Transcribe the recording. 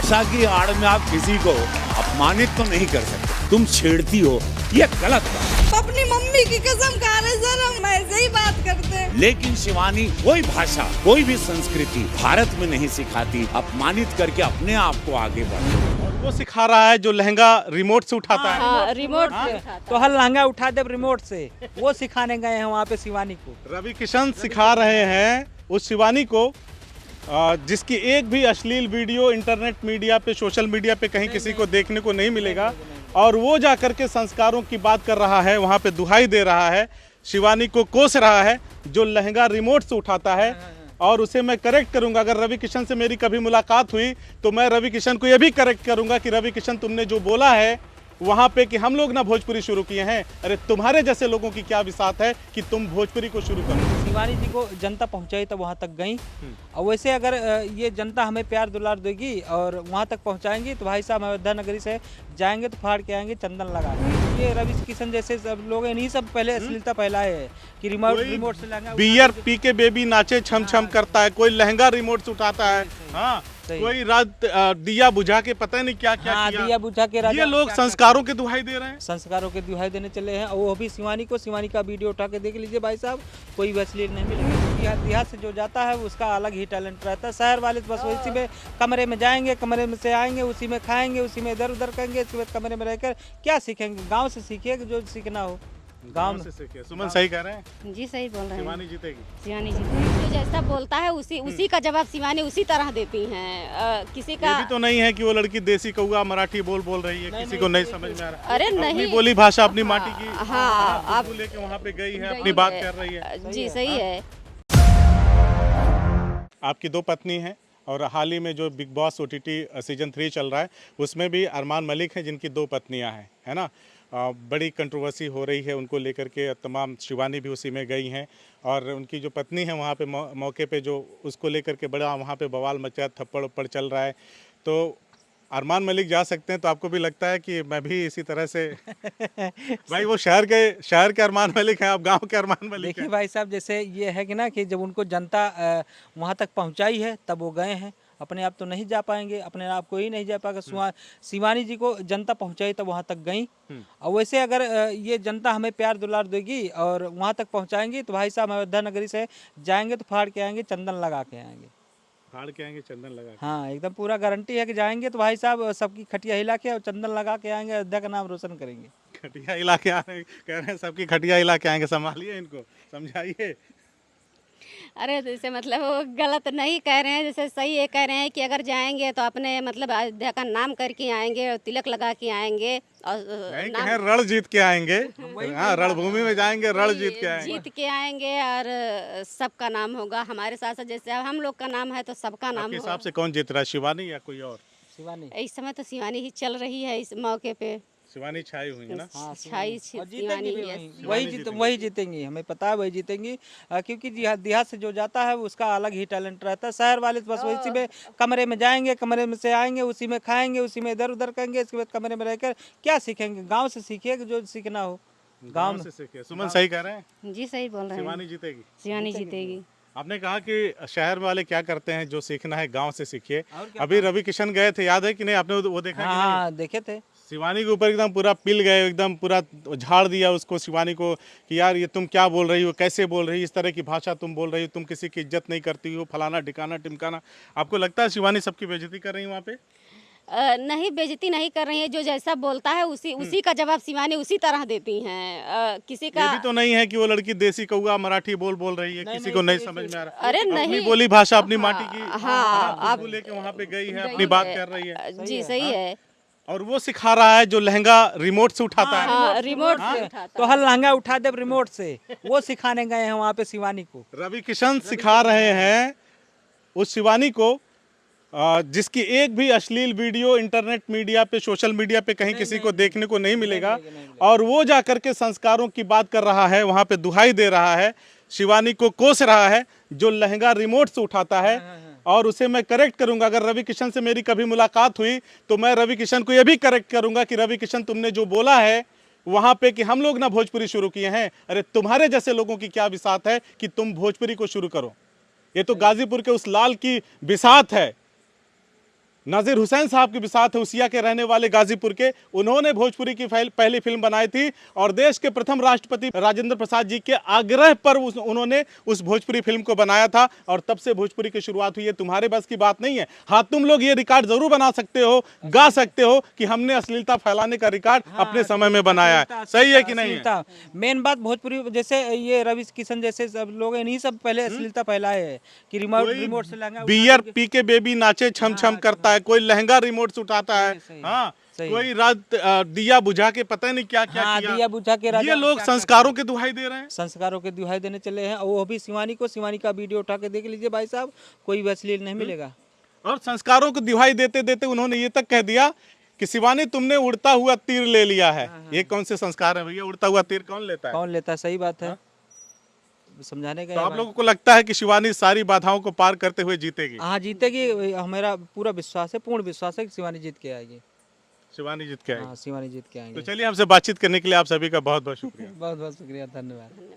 भाषा की आड़ में आप किसी को अपमानित तो नहीं कर सकते, तुम छेड़ती हो, ये गलत बात। अपनी मम्मी की कसम खा रहे सर, हम ऐसे ही बात करते हैं। लेकिन शिवानी कोई भाषा, कोई भी संस्कृति भारत में नहीं सिखाती अपमानित करके अपने आप को आगे बढ़ाना। और वो सिखा रहा है जो लहंगा रिमोट से उठाता है। हाँ, रिमोट से तो हर लहंगा उठा दे रिमोट से, वो सिखाने गए हैं वहाँ पे शिवानी को। रवि किशन सिखा रहे हैं उस शिवानी को जिसकी एक भी अश्लील वीडियो इंटरनेट मीडिया पे, सोशल मीडिया पे कहीं किसी को देखने को नहीं मिलेगा। और वो जा करके संस्कारों की बात कर रहा है, वहाँ पे दुहाई दे रहा है, शिवानी को कोस रहा है जो लहंगा रिमोट से उठाता है। और उसे मैं करेक्ट करूंगा, अगर रवि किशन से मेरी कभी मुलाकात हुई तो मैं रवि किशन को यह भी करेक्ट करूंगा कि रवि किशन तुमने जो बोला है वहाँ पे कि हम लोग ना भोजपुरी शुरू किए हैं, अरे तुम्हारे जैसे लोगों की क्या विसात है कि तुम भोजपुरी को शुरू करो। शिवानी जी को जनता पहुंचाई तो वहाँ तक गई, और वैसे अगर ये जनता हमें प्यार दुलार देगी और वहाँ तक पहुंचाएंगी तो भाई साहब अयोध्या नगरी से जाएंगे तो फाड़ के आएंगे, चंदन लगा के। ये रवि किशन जैसे सब लोग इन्हीं सब पहले अश्लीलता फैलाए है कि रिमोट से लहंगा बियर पी के बेबी नाचे छम छम करता है, कोई लहंगा रिमोट से उठाता है, हाँ कोई रात दिया बुझा के पता नहीं क्या क्या किया। दिया बुझा के ये लोग संस्कारों के दुहाई दे रहे हैं, संस्कारों के दुहाई देने चले हैं। और वो भी शिवानी को, शिवानी का वीडियो उठा के देख लीजिए भाई साहब, कोई भी अश्लील नहीं मिलेगा। देहात से जो जाता है उसका अलग ही टैलेंट रहता है। शहर वाले तो बस उसी में कमरे में जाएंगे, कमरे में से आएंगे, उसी में खाएंगे, उसी में इधर उधर करेंगे, इसके बाद कमरे में रहकर क्या सीखेंगे। गाँव से सीखिए जो सीखना हो, गाँव से सीखे। सुमन सही कह रहे हैं, जी सही बोल रहे हैं। शिवानी जीतेगी, शिवानी जीतेगी। जो जैसा बोलता है उसी का जवाब शिवानी उसी तरह देती हैं। किसी का ये भी तो नहीं है कि वो लड़की देसी कौवा मराठी बोल रही है, किसी को नहीं समझ में आ रहा। अरे नहीं, अपनी बोली भाषा, अपनी माटी की हाँ, आप लेके वहाँ पे गई है, अपनी बात कर रही है। जी सही है। आपकी दो पत्नी हैं और हाल ही में जो बिग बॉस OTT सीजन 3 चल रहा है उसमें भी अरमान मलिक हैं जिनकी दो पत्नियां हैं, है ना। बड़ी कंट्रोवर्सी हो रही है उनको लेकर के, तमाम शिवानी भी उसी में गई हैं और उनकी जो पत्नी है वहाँ पे मौके पे जो उसको लेकर के बड़ा वहाँ पे बवाल मचा, थप्पड़ उप्पड़ चल रहा है। तो अरमान मलिक जा सकते हैं तो आपको भी लगता है कि मैं भी इसी तरह से भाई वो शहर के अरमान मलिक हैं, आप गांव के अरमान मलिक हैं। देखिए भाई साहब, जैसे ये है कि ना कि जब उनको जनता वहाँ तक पहुँचाई है तब वो गए हैं, अपने आप तो नहीं जा पाएंगे, अपने आप को ही नहीं जा पाएगा। शिवानी जी को जनता पहुँचाई तब वहाँ तक गई, और वैसे अगर ये जनता हमें प्यार दुलार देगी और वहाँ तक पहुँचाएंगी तो भाई साहब अयोध्या नगरी से जाएंगे तो फाड़ के आएंगे, चंदन लगा के आएंगे। फाड़ के आएंगे, चंदन लगा के। हाँ एकदम पूरा गारंटी है कि जाएंगे तो भाई साहब सबकी खटिया हिला के और चंदन लगा के आएंगे, अयोध्या का नाम रोशन करेंगे। खटिया हिला के आ रहे, कह रहे हैं सबकी खटिया हिला के आएंगे, संभालिए इनको, समझाइए। अरे जैसे मतलब वो गलत नहीं कह रहे हैं, जैसे सही ये कह रहे हैं कि अगर जाएंगे तो अपने मतलब अयोध्या का नाम करके आएंगे और तिलक लगा के आएंगे और नहीं कहें रण जीत के आएंगे, हाँ रणभूमि में जाएंगे, रण जीत के आएंगे, जीत के आएंगे और सबका नाम होगा हमारे साथ साथ। जैसे अब हम लोग का नाम है तो सबका नाम आपके होगा। हिसाब से कौन जीत रहा है, शिवानी या कोई और? शिवानी इस समय तो शिवानी ही चल रही है इस मौके पे, शिवानी छाई हुई है ना। छाई और शिवानी जीतेंगी ही है। भी वही जीतेंगी, हमें पता है वही जीतेंगी, क्योंकि देहात से जो जाता है उसका अलग ही टैलेंट रहता है। शहर वाले तो बस उसी में कमरे में जाएंगे, कमरे में से आएंगे, उसी में खाएंगे, उसी में इधर उधर करेंगे, इसके बाद कमरे में रहकर क्या सीखेंगे। गाँव से सीखिए जो सीखना हो, गाँव से सीखे। सुमन सही कह रहे हैं, जी सही बोल रहे हैं। शिवानी जीतेगी, शिवानी जीतेगी। आपने कहा कि शहर वाले क्या करते हैं, जो सीखना है गांव से सीखिए। अभी रवि किशन गए थे, याद है कि नहीं, आपने वो देखा? हाँ देखे थे। शिवानी के ऊपर एकदम पूरा पिल गए, एकदम पूरा झाड़ दिया उसको, शिवानी को, कि यार ये तुम क्या बोल रही हो, कैसे बोल रही हो, इस तरह की भाषा तुम बोल रही हो, तुम किसी की इज्जत नहीं करती हो, फलाना ढिकाना टिमकाना। आपको लगता है शिवानी सबकी बेइज्जती कर रही है वहाँ पे? नहीं, बेइज्जती नहीं कर रही है, जो जैसा बोलता है उसी का जवाब शिवानी उसी तरह देती हैं। किसी का ये भी तो नहीं है कि वो लड़की देसी कौवा मराठी बोल रही है, किसी को नहीं समझ में आ रहा। अरे नहीं, अपनी बोली भाषा, अपनी माटी की हाँ, आप लेके वहाँ पे गई है, अपनी बात कर रही है। जी सही है। और वो सिखा रहा है जो लहंगा रिमोट से उठाता है। हाँ, रिमोट से तो हर लहंगा उठा दे रिमोट से, वो सिखाने गए हैं वहाँ पे शिवानी को। रवि किशन सिखा रहे हैं उस शिवानी को जिसकी एक भी अश्लील वीडियो इंटरनेट मीडिया पे, सोशल मीडिया पे कहीं किसी को देखने को नहीं मिलेगा। और वो जा करके संस्कारों की बात कर रहा है, वहाँ पे दुहाई दे रहा है, शिवानी को कोस रहा है जो लहंगा रिमोट से उठाता है। और उसे मैं करेक्ट करूंगा, अगर रवि किशन से मेरी कभी मुलाकात हुई तो मैं रवि किशन को यह भी करेक्ट करूंगा कि रवि किशन तुमने जो बोला है वहाँ पे कि हम लोग ना भोजपुरी शुरू किए हैं, अरे तुम्हारे जैसे लोगों की क्या विसात है कि तुम भोजपुरी को शुरू करो। ये तो गाजीपुर के उस लाल की विसात है नाजिर हुसैन साहब के भी साथ उसिया के रहने वाले गाजीपुर के, उन्होंने भोजपुरी की पहली फिल्म बनाई थी और देश के प्रथम राष्ट्रपति राजेंद्र प्रसाद जी के आग्रह पर उन्होंने उस भोजपुरी फिल्म को बनाया था और तब से भोजपुरी की शुरुआत हुई है। तुम्हारे बस की बात नहीं है। हाँ, तुम लोग ये रिकॉर्ड जरूर बना सकते हो, गा सकते हो कि हमने अश्लीलता फैलाने का रिकॉर्ड अपने समय में बनाया है। सही है कि नहीं है? मेन बात भोजपुरी, जैसे ये रवि किशन जैसे सब लोग इन्हीं सब पहले अश्लीलता फैलाए है कि रिमोट से लहंगा बियर पी के बेबी नाचे छम छम करता है, कोई लहंगा रिमोट से उठाता है, हाँ, कोई रात दिया बुझा के पता नहीं क्या क्या किया। दिया बुझा के ये लोग संस्कारों के दुहाई दे रहे हैं, संस्कारों के दुहाई देने चले हैं। और वो भी शिवानी का वीडियो उठा के देख लीजिए भाई साहब, कोई भी अश्लील नहीं मिलेगा। और संस्कारों को दुहाई देते देते उन्होंने ये तक कह दिया कि शिवानी तुमने उड़ता हुआ तीर ले लिया है। ये कौन से संस्कार है भैया? उड़ता हुआ तीर कौन लेता है? कौन लेता है? सही बात है, समझाने का। तो आप लोगों को लगता है कि शिवानी सारी बाधाओं को पार करते हुए जीतेगी? हाँ, जीतेगी, हमारा पूरा विश्वास है, पूर्ण विश्वास है कि शिवानी जीत के आएगी। शिवानी जीत के आएगी। हाँ, शिवानी जीत के आएंगे। तो चलिए, हमसे बातचीत करने के लिए आप सभी का बहुत बहुत शुक्रिया। बहुत बहुत शुक्रिया, धन्यवाद।